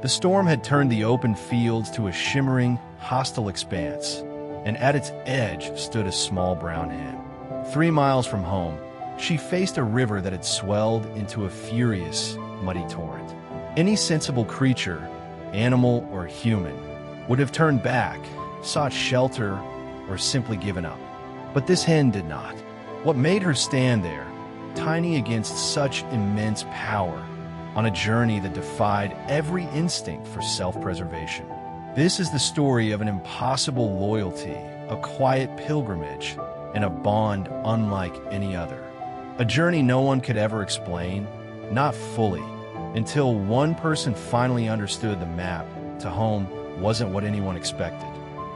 The storm had turned the open fields to a shimmering, hostile expanse, and at its edge stood a small brown hen. 3 miles from home, she faced a river that had swelled into a furious, muddy torrent. Any sensible creature, animal or human, would have turned back, sought shelter, or simply given up. But this hen did not. What made her stand there, tiny against such immense power, on a journey that defied every instinct for self-preservation? This is the story of an impossible loyalty, a quiet pilgrimage, and a bond unlike any other. A journey no one could ever explain, not fully, until one person finally understood the map to home wasn't what anyone expected.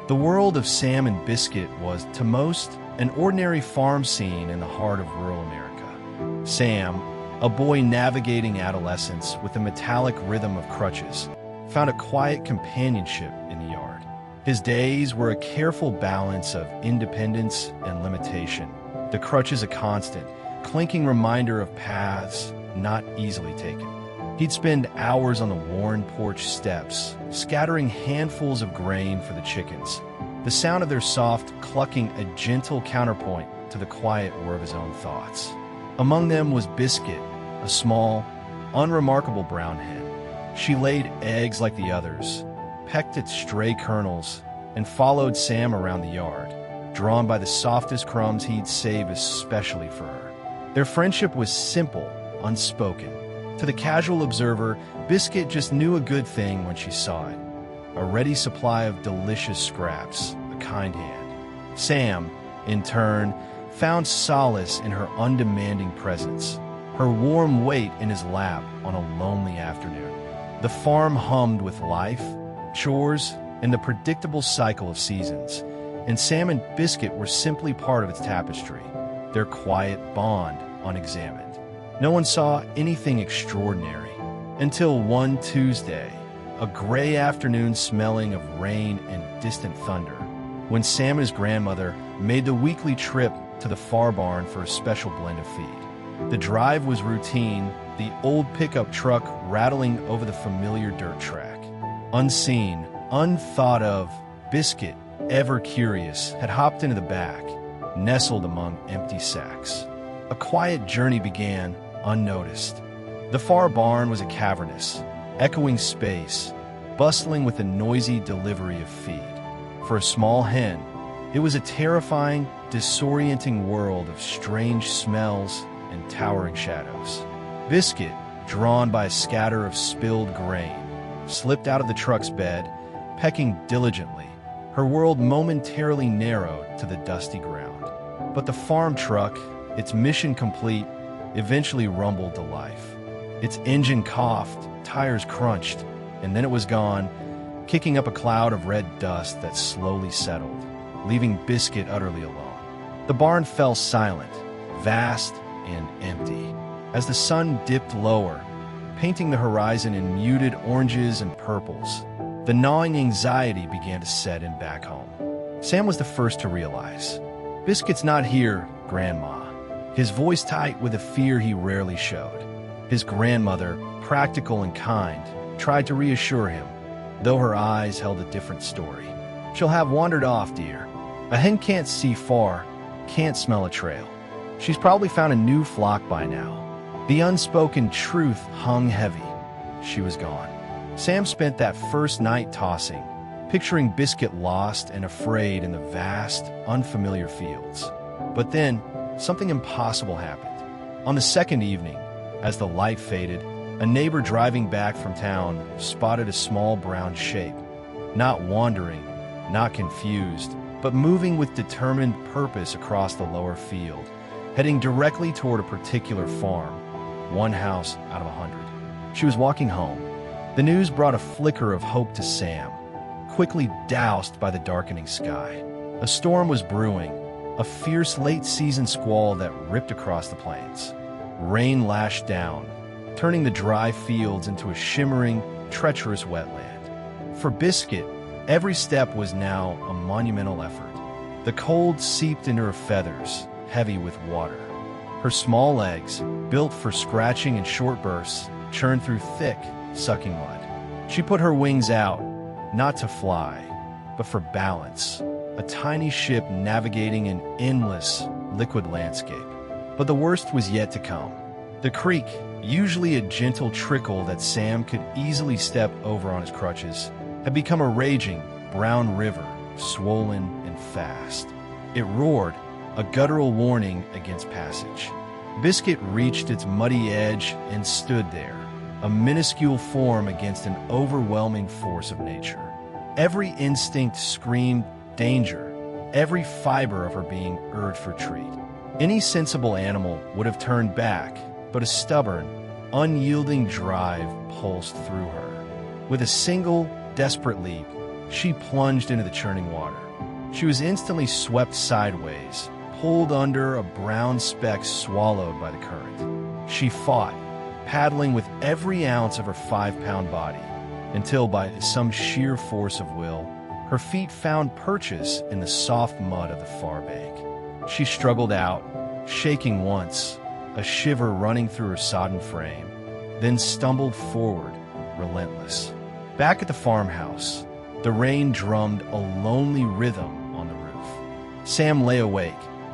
The world of Sam and Biscuit was, to most, an ordinary farm scene in the heart of rural America. Sam, a boy navigating adolescence with a metallic rhythm of crutches, found a quiet companionship in the yard. His days were a careful balance of independence and limitation, the crutches a constant, clinking reminder of paths not easily taken. He'd spend hours on the worn porch steps, scattering handfuls of grain for the chickens, the sound of their soft clucking a gentle counterpoint to the quiet whir of his own thoughts. Among them was Biscuit, a small, unremarkable brown hen. She laid eggs like the others, pecked at stray kernels, and followed Sam around the yard, drawn by the softest crumbs he'd save especially for her. Their friendship was simple, unspoken. To the casual observer, Biscuit just knew a good thing when she saw it. A ready supply of delicious scraps, a kind hand. Sam, in turn, found solace in her undemanding presence, her warm weight in his lap on a lonely afternoon. The farm hummed with life, chores, and the predictable cycle of seasons, and Sam and Biscuit were simply part of its tapestry, their quiet bond unexamined. No one saw anything extraordinary until one Tuesday, a gray afternoon smelling of rain and distant thunder, when Sam and his grandmother made the weekly trip to the far barn for a special blend of feed. The drive was routine, the old pickup truck rattling over the familiar dirt track. Unseen, unthought of, Biscuit, ever curious, had hopped into the back, nestled among empty sacks. A quiet journey began, unnoticed. The far barn was a cavernous, echoing space, bustling with a noisy delivery of feed. For a small hen, it was a terrifying, disorienting world of strange smells and towering shadows. Biscuit, drawn by a scatter of spilled grain, slipped out of the truck's bed, pecking diligently, her world momentarily narrowed to the dusty ground. But the farm truck, its mission complete, eventually rumbled to life. Its engine coughed, tires crunched, and then it was gone, kicking up a cloud of red dust that slowly settled, leaving Biscuit utterly alone. The barn fell silent, vast and empty, as the sun dipped lower, painting the horizon in muted oranges and purples. The gnawing anxiety began to set in back home. Sam was the first to realize. "Biscuit's not here, Grandma," his voice tight with a fear he rarely showed. His grandmother, practical and kind, tried to reassure him, though her eyes held a different story. "She'll have wandered off, dear. A hen can't see far, can't smell a trail. She's probably found a new flock by now." The unspoken truth hung heavy. She was gone. Sam spent that first night tossing, picturing Biscuit lost and afraid in the vast, unfamiliar fields. But then, something impossible happened. On the second evening, as the light faded, a neighbor driving back from town spotted a small brown shape, not wandering, not confused, but moving with determined purpose across the lower field, heading directly toward a particular farm, one house out of 100. She was walking home. The news brought a flicker of hope to Sam, quickly doused by the darkening sky. A storm was brewing, a fierce late-season squall that ripped across the plains. Rain lashed down, turning the dry fields into a shimmering, treacherous wetland. For Biscuit, every step was now a monumental effort. The cold seeped into her feathers, heavy with water. Her small legs, built for scratching in short bursts, churned through thick, sucking mud. She put her wings out, not to fly, but for balance, a tiny ship navigating an endless, liquid landscape. But the worst was yet to come. The creek, usually a gentle trickle that Sam could easily step over on his crutches, had become a raging, brown river, swollen and fast. It roared, a guttural warning against passage. Biscuit reached its muddy edge and stood there, a minuscule form against an overwhelming force of nature. Every instinct screamed danger, every fiber of her being urged for retreat. Any sensible animal would have turned back, but a stubborn, unyielding drive pulsed through her. With a single, desperate leap, she plunged into the churning water. She was instantly swept sideways, pulled under, a brown speck swallowed by the current. She fought, paddling with every ounce of her 5-pound body, until by some sheer force of will, her feet found purchase in the soft mud of the far bank. She struggled out, shaking once, a shiver running through her sodden frame, then stumbled forward, relentless. Back at the farmhouse, the rain drummed a lonely rhythm on the roof. Sam lay awake,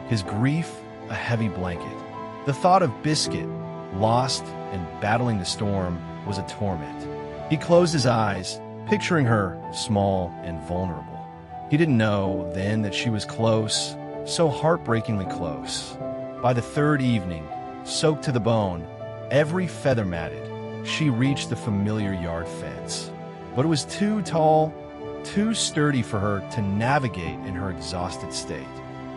his grief a heavy blanket. The thought of Biscuit, lost and battling the storm, was a torment. He closed his eyes, picturing her small and vulnerable. He didn't know then that she was close, so heartbreakingly close. By the third evening, soaked to the bone, every feather matted, she reached the familiar yard fence. But it was too tall, too sturdy for her to navigate in her exhausted state.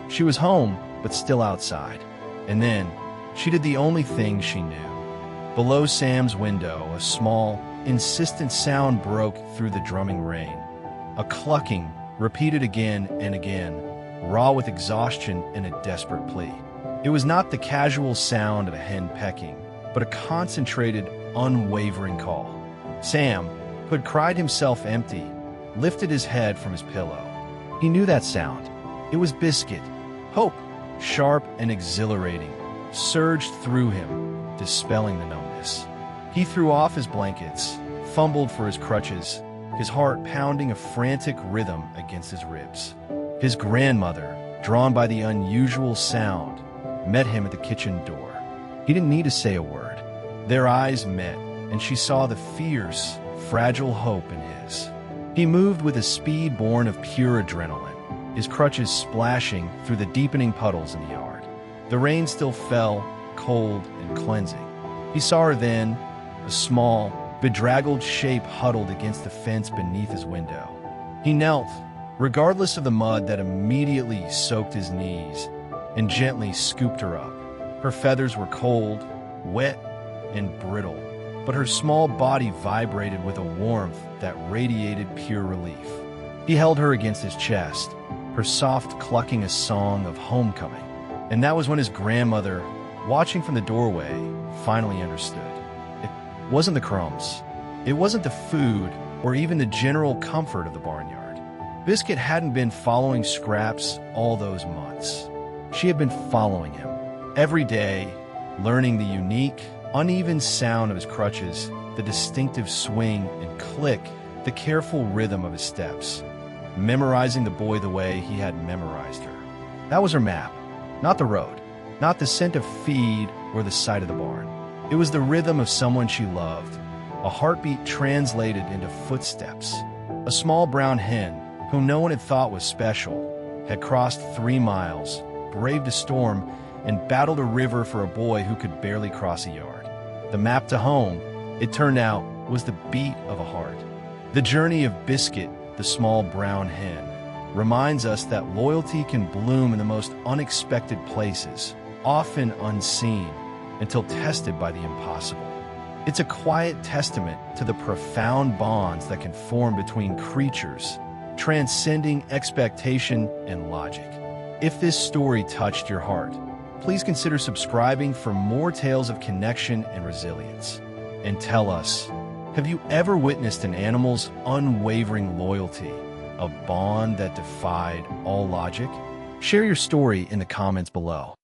She was home, but still outside. And then, she did the only thing she knew. Below Sam's window, a small, insistent sound broke through the drumming rain. A clucking, repeated again and again, raw with exhaustion and a desperate plea. It was not the casual sound of a hen pecking, but a concentrated, unwavering call. Sam, who had cried himself empty, lifted his head from his pillow. He knew that sound. It was Biscuit. Hope, sharp and exhilarating, surged through him, dispelling the numbness. He threw off his blankets, fumbled for his crutches, his heart pounding a frantic rhythm against his ribs. His grandmother, drawn by the unusual sound, met him at the kitchen door. He didn't need to say a word. Their eyes met, and she saw the fierce, fragile hope in his. He moved with a speed born of pure adrenaline, his crutches splashing through the deepening puddles in the yard. The rain still fell, cold and cleansing. He saw her then, a small, bedraggled shape huddled against the fence beneath his window. He knelt, regardless of the mud that immediately soaked his knees, and gently scooped her up. Her feathers were cold, wet, and brittle, but her small body vibrated with a warmth that radiated pure relief. He held her against his chest, her soft clucking a song of homecoming. And that was when his grandmother, watching from the doorway, finally understood. It wasn't the crumbs. It wasn't the food or even the general comfort of the barnyard. Biscuit hadn't been following Scraps all those months. She had been following him. Every day, learning the unique, uneven sound of his crutches, the distinctive swing and click, the careful rhythm of his steps. Memorizing the boy the way he had memorized her. That was her map. Not the road, not the scent of feed or the sight of the barn. It was the rhythm of someone she loved, a heartbeat translated into footsteps. A small brown hen, whom no one had thought was special, had crossed 3 miles, braved a storm, and battled a river for a boy who could barely cross a yard. The map to home, it turned out, was the beat of a heart. The journey of Biscuit, the small brown hen, reminds us that loyalty can bloom in the most unexpected places, often unseen, until tested by the impossible. It's a quiet testament to the profound bonds that can form between creatures, transcending expectation and logic. If this story touched your heart, please consider subscribing for more tales of connection and resilience. And tell us, have you ever witnessed an animal's unwavering loyalty, a bond that defied all logic? Share your story in the comments below.